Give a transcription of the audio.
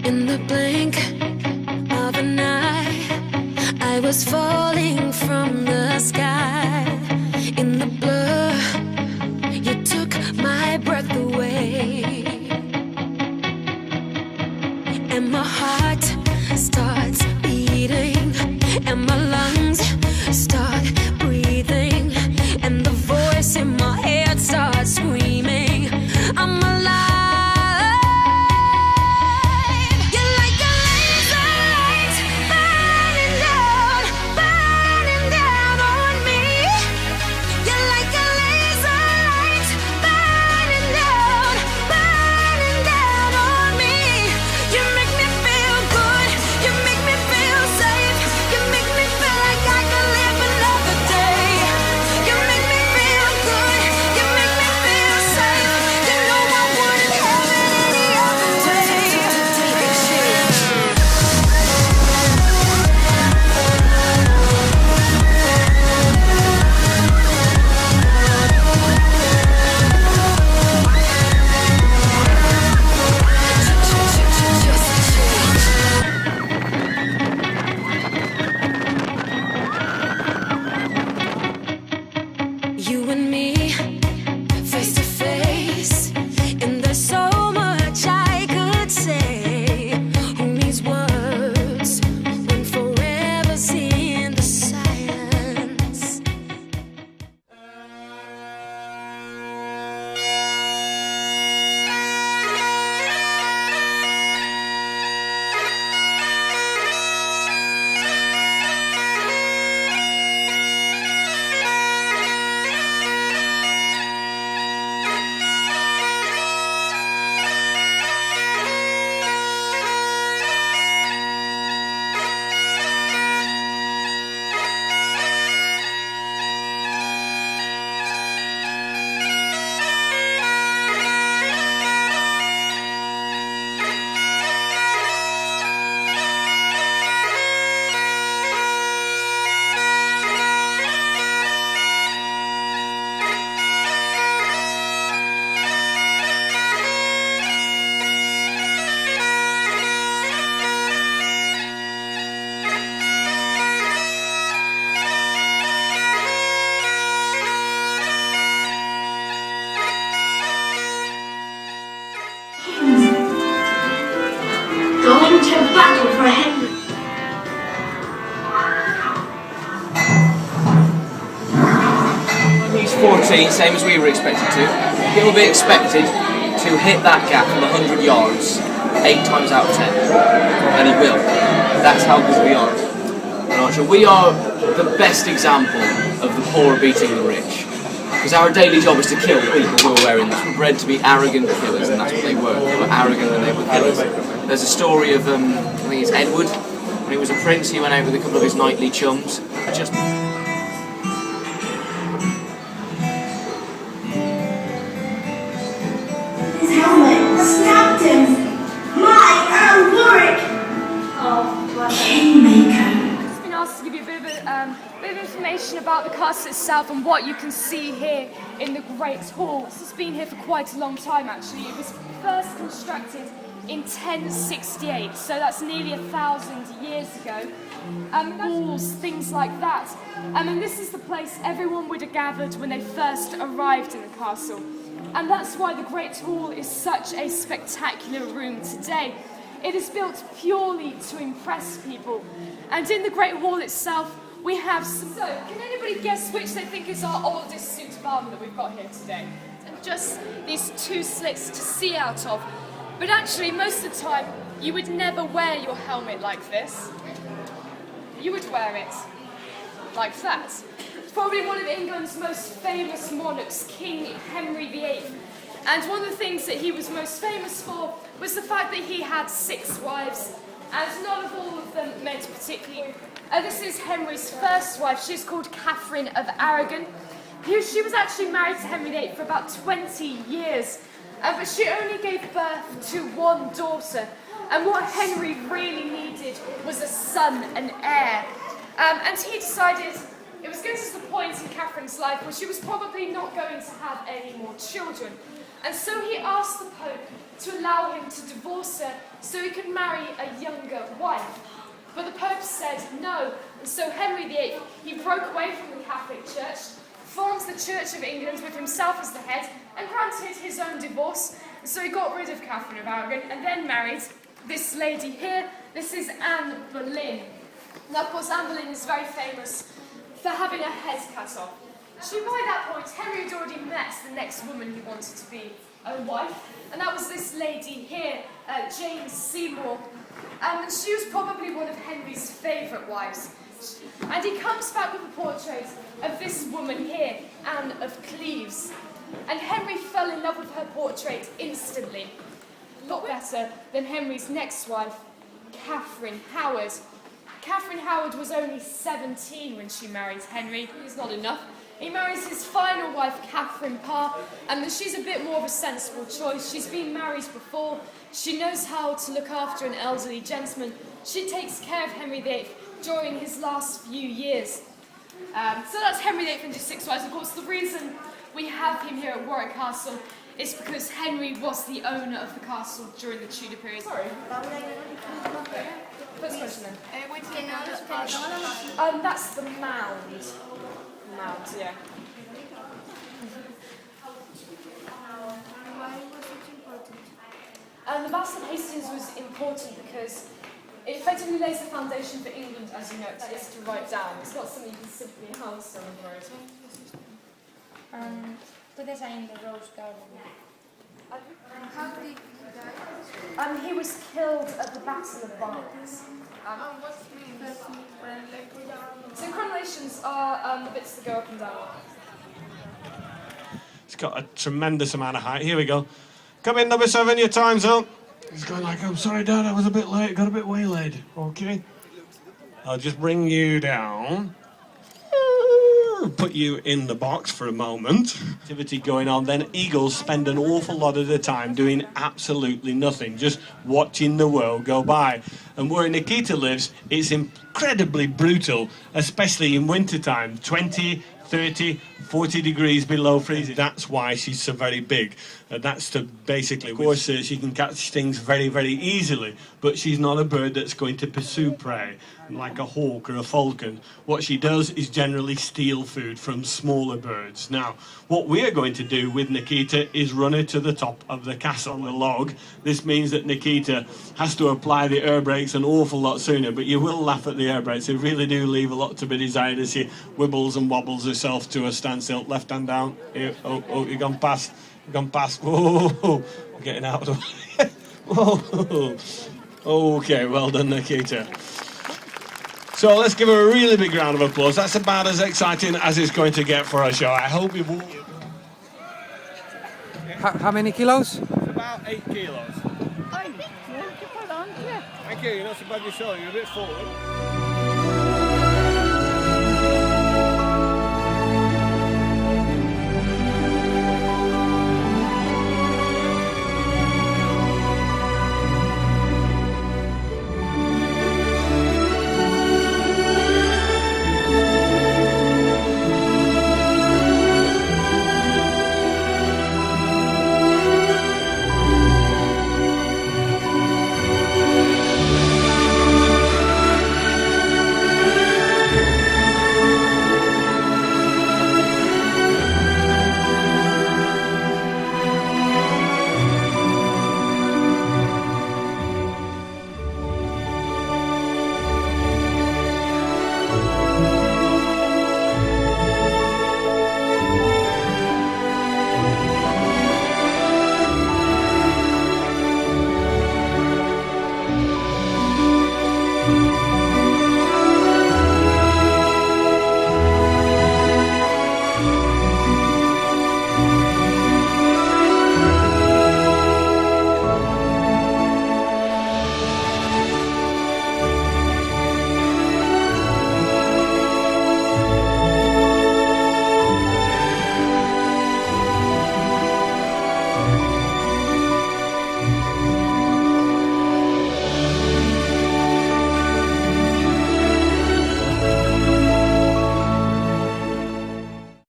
In the blink of an eye, I was falling from the sky. In the blur, you took my breath away, and my heart starts beating, and my lungs start breathing, and the voice in my head starts screaming, I'm alive. You're like a laser light burning down on me. You're like a laser light burning down on me. You make me feel good, you make me feel safe, you make me feel like I could live another day. You make me feel good, you make me feel safe. You know I wouldn't have it any other way. You and me, face to face, and there's so much I could say. Who needs words when forever's in the silence? Going to battle for Henry. He's 14, same as we were expected to. He will be expected to hit that gap from 100 yards 8 times out of 10. And he will. That's how good we are. And Archer, we are the best example of the poor beating the rich. Because our daily job is to kill people who are wearing this. We're bred to be arrogant killers, and that's what they were. They were arrogant and they were killers. There's a story of, I think it's Edward, when he was a prince, he went out with a couple of his knightly chums. Just His helmet stabbed him. My Earl Warwick. Oh, Kingmaker. I've been asked to give you a bit of information about the castle itself and what you can see here in the Great Hall. This has been here for quite a long time, actually. It was first constructed in 1068, so that's nearly 1,000 years ago. Walls, things like that. And this is the place everyone would have gathered when they first arrived in the castle. And that's why the Great Hall is such a spectacular room today. It is built purely to impress people. And in the Great Hall itself, we have some... So, can anybody guess which they think is our oldest suit of armour that we've got here today? And just these 2 slits to see out of. But actually, most of the time, you would never wear your helmet like this. You would wear it like that. It's probably one of England's most famous monarchs, King Henry VIII. And one of the things that he was most famous for was the fact that he had 6 wives, and not of all of them meant particularly. This is Henry's first wife. She's called Catherine of Aragon. She was actually married to Henry VIII for about 20 years, but she only gave birth to 1 daughter. And what Henry really needed was a son, an heir. And he decided it was getting to the point in Catherine's life where she was probably not going to have any more children. And so he asked the Pope to allow him to divorce her so he could marry a younger wife. But the Pope said no, and so Henry VIII, he broke away from the Catholic Church, formed the Church of England with himself as the head, and granted his own divorce. So he got rid of Catherine of Aragon and then married this lady here. This is Anne Boleyn. Now, of course, Anne Boleyn is very famous for having her head cut off. By that point, Henry had already met the next woman he wanted to be a wife, and that was this lady here, Jane Seymour. And she was probably one of Henry's favourite wives. And he comes back with a portrait of this woman here, Anne of Cleves. And Henry fell in love with her portrait instantly. A lot better than Henry's next wife, Catherine Howard. Catherine Howard was only 17 when she married Henry. It's not enough. He marries his final wife, Catherine Parr, and she's a bit more of a sensible choice. She's been married before. She knows how to look after an elderly gentleman. She takes care of Henry VIII during his last few years. So that's Henry VIII and his 6 wives. Of course, the reason we have him here at Warwick Castle is because Henry was the owner of the castle during the Tudor period. Sorry. First question then. That's the mound. Mound, yeah. Why was it important? The Battle of Hastings was important because it effectively lays the foundation for England as you know it. That is to write down. It's not something you can simply enhance on the road. Puedes ahí in the Rose Garden. How did he die? He was killed at the Battle of Barnes. What's the meaning? So crenellations are the bits that go up and down. It's got a tremendous amount of height. Here we go. Come in, number 7, your time's up. He's going like, I'm sorry, Dad, I was a bit late, got a bit waylaid. Okay. I'll just bring you down. Put you in the box for a moment. Activity going on. Then eagles spend an awful lot of the time doing absolutely nothing, just watching the world go by. And where Nikita lives, it's incredibly brutal, especially in wintertime. 20, 30, 40 degrees below freezing. That's why she's so very big. That's to basically, of course, she can catch things very, very easily, but she's not a bird that's going to pursue prey like a hawk or a falcon. What she does is generally steal food from smaller birds. Now, what we are going to do with Nikita is run her to the top of the castle on the log. This means that Nikita has to apply the air brakes an awful lot sooner, but you will laugh at the air brakes. They really do leave a lot to be desired as she wibbles and wobbles herself to a standstill. Left hand down. Here. Oh, you've gone past. You've gone past. Whoa, getting out of the way. Whoa. Okay, well done, Nikita. So let's give her a really big round of applause. That's about as exciting as it's going to get for a show. I hope you've all... How many kilos? About 8 kilos. Thank you, you're not so bad yourself, you're a bit forward.